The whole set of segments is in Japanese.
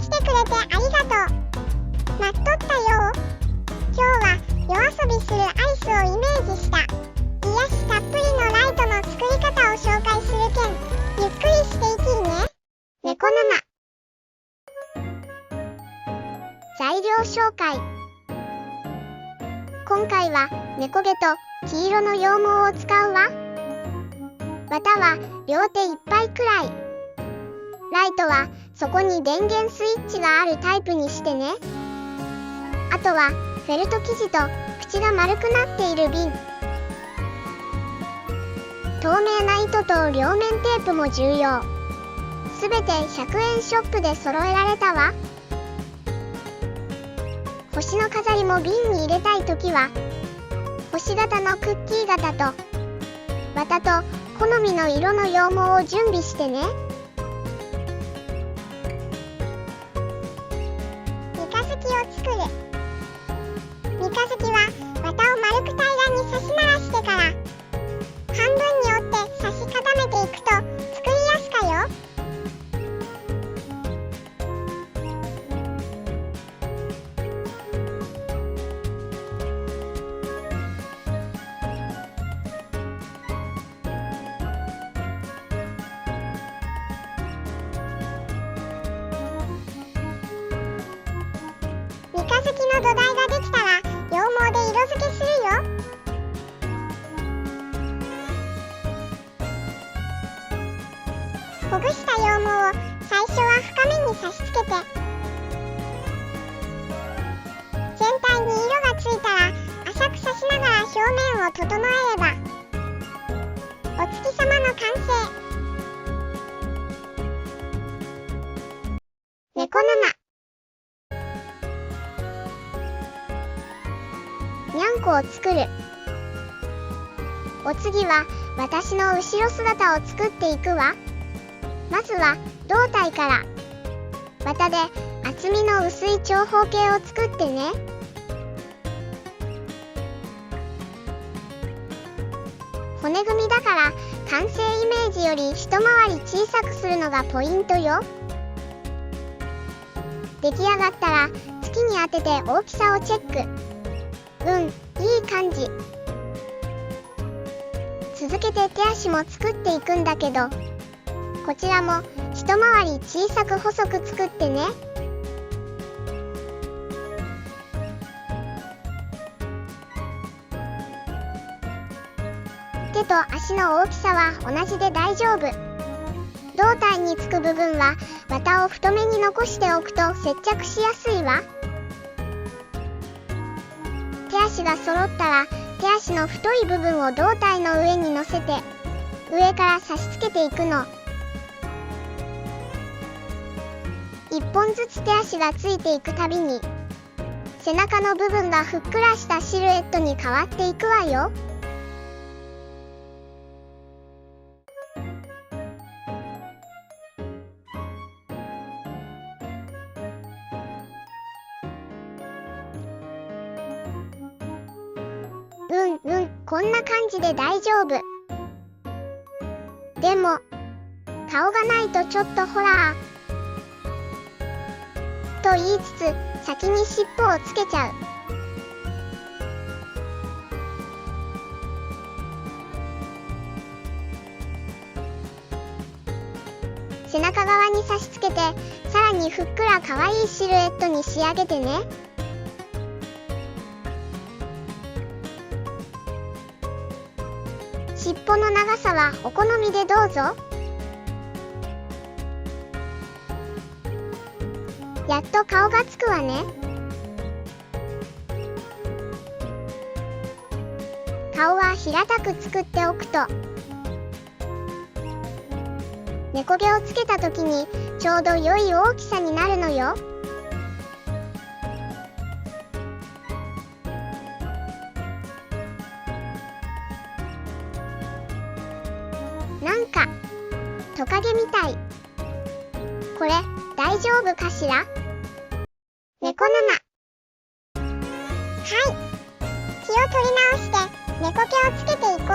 来てくれてありがとう。待っとったよ。今日は夜遊びするアイスをイメージした癒したっぷりのライトの作り方を紹介するけん、ゆっくりしていきいね。猫沼。材料紹介。今回は猫毛と黄色の羊毛を使うわ。綿は両手いっぱいくらい。ライトはそこに電源スイッチがあるタイプにしてね。あとはフェルト生地と口が丸くなっている瓶。透明な糸と両面テープも重要。すべて100円ショップで揃えられたわ。星の飾りも瓶に入れたいときは星型のクッキー型と綿と好みの色の羊毛を準備してね。三日月を作る。三日月は綿を丸く平らに刺しならしてから半分に折って刺し固めていくと作りやすかよ。三日月の土台ができたら羊毛で色付けするよ。ほぐした羊毛を最初は深めに差し付けて全体に色がついたら浅く刺しながら表面を整えればお月様の完成。猫沼。にゃんこを作る。お次は私の後ろ姿を作っていくわ。まずは胴体から。綿で厚みの薄い長方形を作ってね。骨組みだから完成イメージより一回り小さくするのがポイントよ。出来上がったら月に当てて大きさをチェック。いい感じ。続けて手足も作っていくんだけど、こちらも一回り小さく細く作ってね。手と足の大きさは同じで大丈夫。胴体につく部分は綿を太めに残しておくと接着しやすいわ。手足が揃ったら手足の太い部分を胴体の上に乗せて上から差し付けていくの。一本ずつ手足がついていくたびに背中の部分がふっくらしたシルエットに変わっていくわよ。こんな感じで大丈夫。でも顔がないとちょっとホラーと言いつつ先に尻尾をつけちゃう。背中側に差し付けてさらにふっくら可愛いシルエットに仕上げてね。尻尾の長さはお好みでどうぞ。やっと顔がつくわね。顔は平たく作っておくと猫毛をつけた時にちょうど良い大きさになるのよ。なんかトカゲみたい。これ大丈夫かしら？猫沼。はい、気を取り直して猫毛をつけていこう。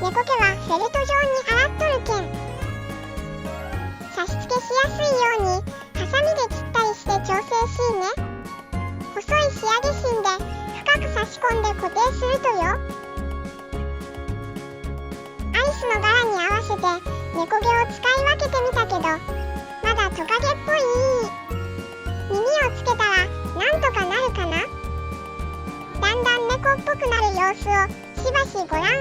猫毛はフェルト状に洗っとるけん差し付けしやすいようにハサミでっぽい。耳をつけたらなんとかなるかな。だんだん猫っぽくなる様子をしばしご覧あれ。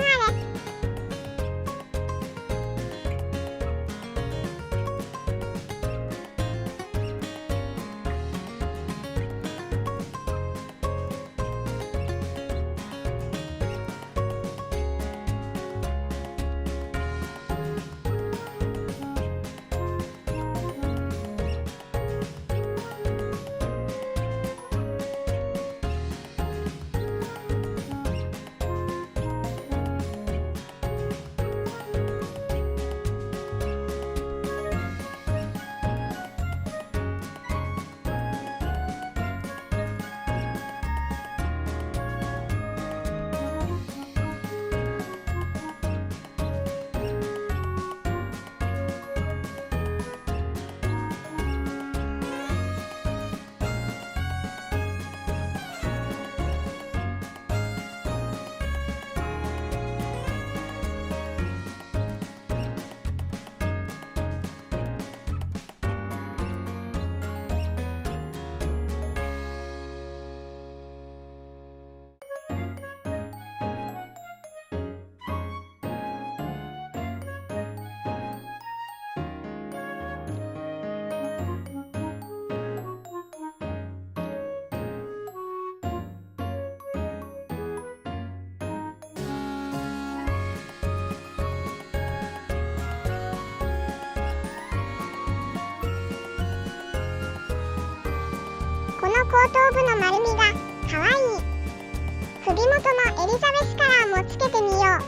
この後頭部の丸みがかわいい。首元のエリザベスカラーもつけてみよう。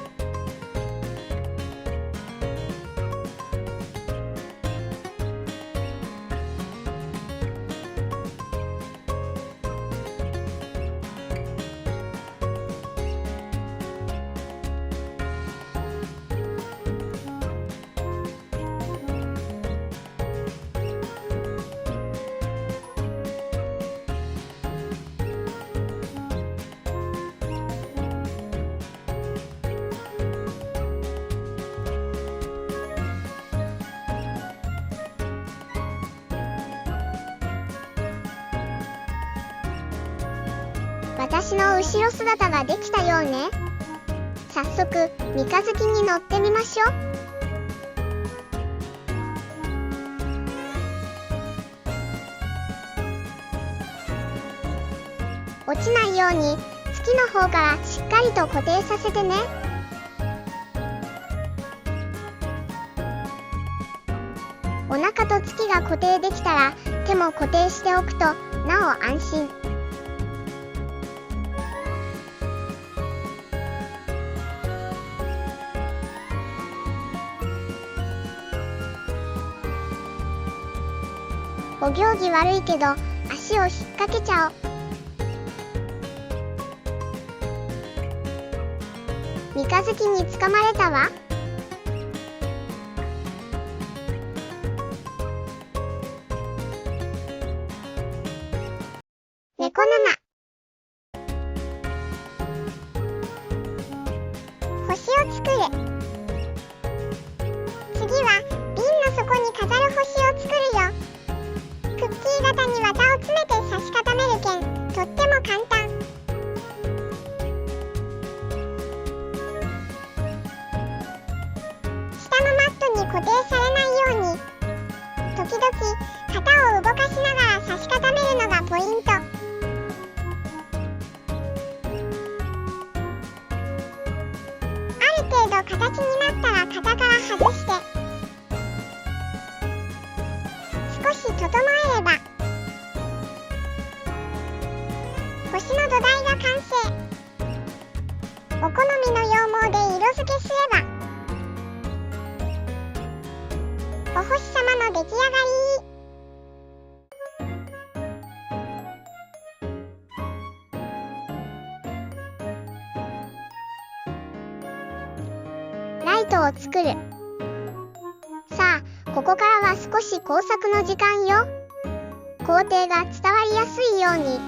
私の後ろ姿ができたようね。早速三日月に乗ってみましょう。落ちないように月の方からしっかりと固定させてね。お腹と月が固定できたら手も固定しておくとなお安心。お行儀悪いけど足を引っ掛けちゃおう。三日月につかまれたわ。猫沼。星を作る。次は瓶の底に飾る星を作るよ。クッキー型に綿を詰めて差し固めるけん、とっても簡単。下のマットに固定されないように、時々型を動かしながら差し固めるのがポイント。ある程度形になったら型から外して、少し整えれば星の土台が完成。お好みの羊毛で色付けすればお星様の出来上がり。ライトを作る。さあ、ここからは少し工作の時間よ。工程が伝わりやすいように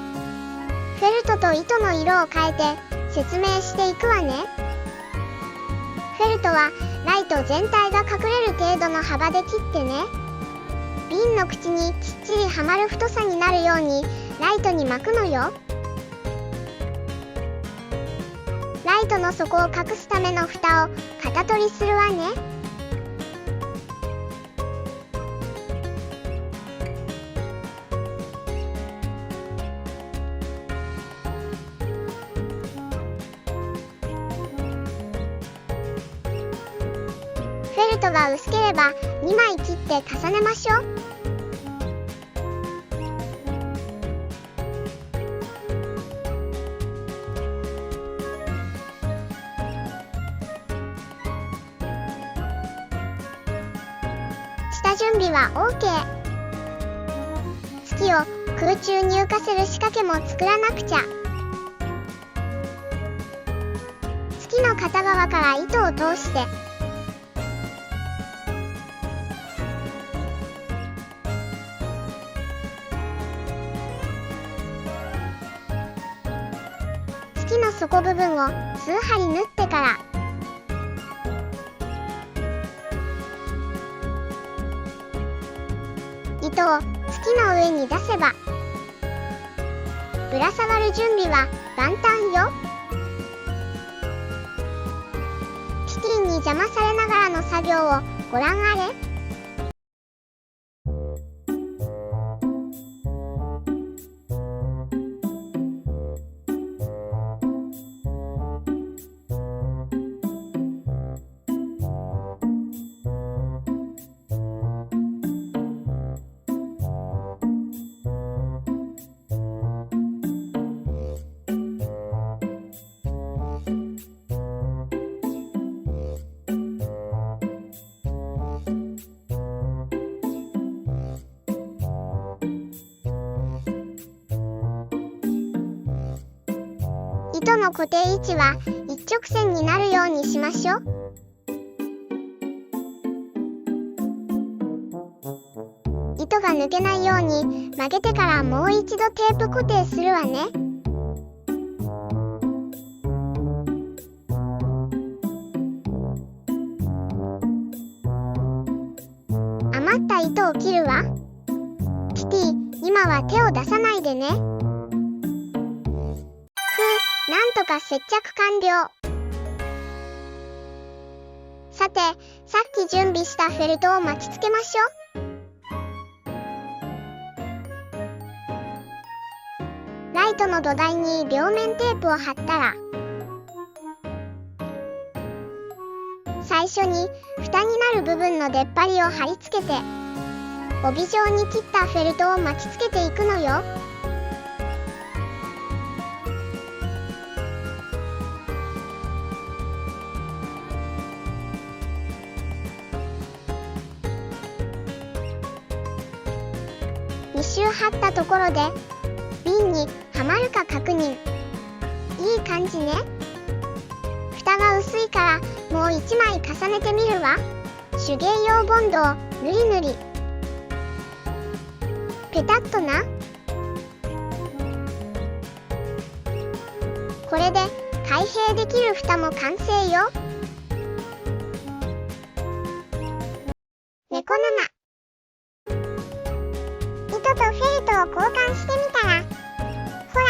フェルトと糸の色を変えて説明していくわね。フェルトはライト全体が隠れる程度の幅で切ってね。瓶の口にきっちりはまる太さになるようにライトに巻くのよ。ライトの底を隠すための蓋を型取りするわね。フェルトが薄ければ2枚切って重ねましょう。下準備は OK。 月を空中に浮かせる仕掛けも作らなくちゃ。月の片側から糸を通して月の底部分を数針縫ってから糸を月の上に出せばぶら下がる準備は万端よ。キティに邪魔されながらの作業をご覧あれ。糸の固定位置は一直線になるようにしましょう。糸が抜けないように曲げてからもう一度テープ固定するわね。余った糸を切るわ。キティ、今は手を出さないでね。なんとか接着完了。さて、さっき準備したフェルトを巻きつけましょう。ライトの土台に両面テープを貼ったら、最初に蓋になる部分の出っ張りを貼り付けて、帯状に切ったフェルトを巻きつけていくのよ。2周貼ったところで瓶にはまるか確認。いい感じね。蓋が薄いからもう1枚重ねてみるわ。手芸用ボンドをぬりぬり。ペタッとな。これで開閉できる蓋も完成よ。猫沼。糸とフェルトを交換してみたら、ほら、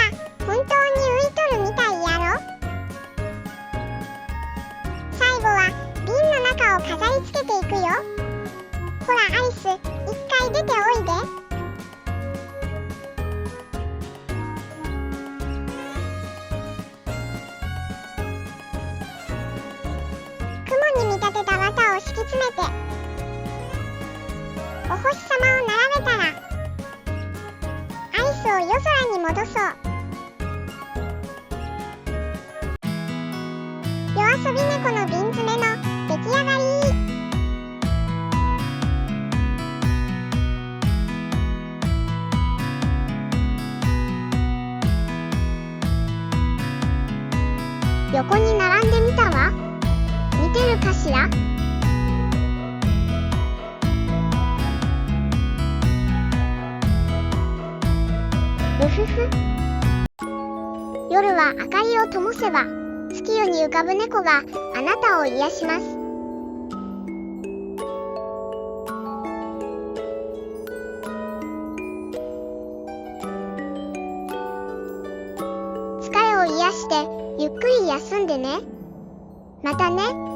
本当に浮いとるみたいやろ。最後は瓶の中を飾り付けていくよ。ほらアイス、一回出ておいで。雲に見立てた綿を敷き詰めて、お星様を並べたら、アイスを夜空に戻そう。夜遊び猫の瓶詰めの出来上がり。横に並んでみたわ。似てるかしら？ふふふ。夜は明かりを灯せば、月夜に浮かぶ猫があなたを癒します。を癒してゆっくり休んでね。またね。